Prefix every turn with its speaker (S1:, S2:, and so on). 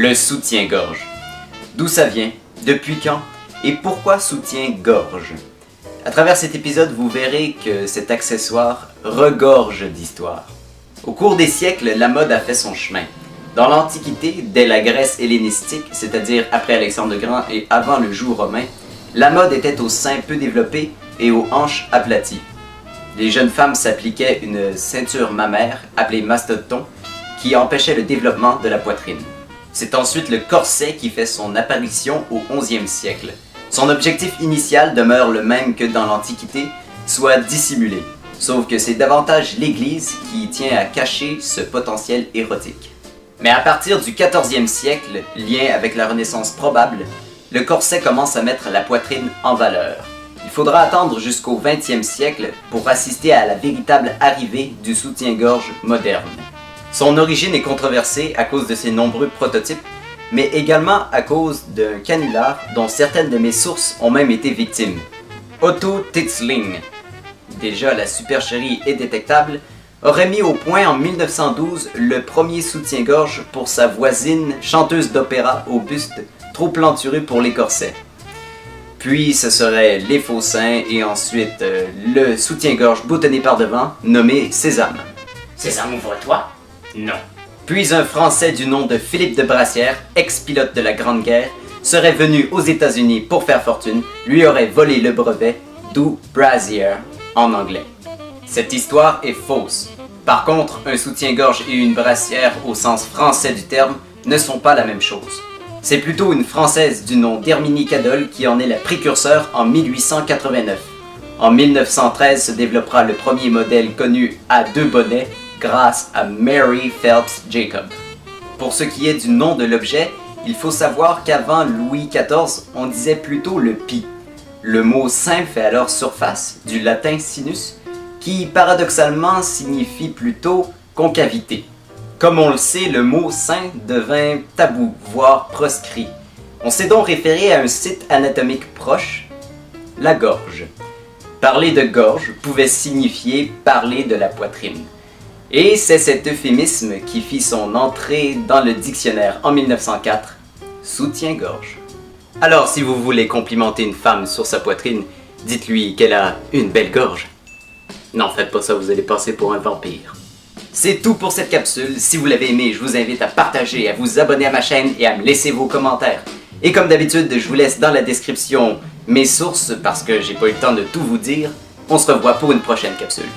S1: Le soutien-gorge. D'où ça vient? Depuis quand? Et pourquoi soutien-gorge? À travers cet épisode, vous verrez que cet accessoire regorge d'histoire. Au cours des siècles, la mode a fait son chemin. Dans l'Antiquité, dès la Grèce hellénistique, c'est-à-dire après Alexandre le Grand et avant le joug romain, la mode était aux seins peu développés et aux hanches aplaties. Les jeunes femmes s'appliquaient une ceinture mammaire, appelée mastoton, qui empêchait le développement de la poitrine. C'est ensuite le corset qui fait son apparition au XIe siècle. Son objectif initial demeure le même que dans l'Antiquité, soit dissimuler. Sauf que c'est davantage l'Église qui tient à cacher ce potentiel érotique. Mais à partir du XIVe siècle, lien avec la Renaissance probable, le corset commence à mettre la poitrine en valeur. Il faudra attendre jusqu'au XXe siècle pour assister à la véritable arrivée du soutien-gorge moderne. Son origine est controversée à cause de ses nombreux prototypes, mais également à cause d'un canular dont certaines de mes sources ont même été victimes. Otto Titzling, déjà la supercherie est détectable, aurait mis au point en 1912 le premier soutien-gorge pour sa voisine chanteuse d'opéra au buste trop plantureux pour les corsets. Puis ce serait les faux seins et ensuite le soutien-gorge boutonné par devant nommé Sésame.
S2: Sésame, ouvre-toi. Non.
S1: Puis un Français du nom de Philippe de Brassière, ex-pilote de la Grande Guerre, serait venu aux États-Unis pour faire fortune, lui aurait volé le brevet, d'où Brassiere en anglais. Cette histoire est fausse. Par contre, un soutien-gorge et une brassière au sens français du terme ne sont pas la même chose. C'est plutôt une Française du nom d'Herminie Cadol qui en est la précurseur en 1889. En 1913 se développera le premier modèle connu à deux bonnets grâce à Mary Phelps Jacob. Pour ce qui est du nom de l'objet, il faut savoir qu'avant Louis XIV, on disait plutôt le pis. Le mot sein fait alors surface, du latin sinus, qui paradoxalement signifie plutôt concavité. Comme on le sait, le mot sein devint tabou, voire proscrit. On s'est donc référé à un site anatomique proche, la gorge. Parler de gorge pouvait signifier parler de la poitrine. Et c'est cet euphémisme qui fit son entrée dans le dictionnaire en 1904, soutien-gorge. Alors si vous voulez complimenter une femme sur sa poitrine, dites-lui qu'elle a une belle gorge. Non, faites pas ça, vous allez passer pour un vampire. C'est tout pour cette capsule. Si vous l'avez aimé, je vous invite à partager, à vous abonner à ma chaîne et à me laisser vos commentaires. Et comme d'habitude, je vous laisse dans la description mes sources parce que j'ai pas eu le temps de tout vous dire. On se revoit pour une prochaine capsule.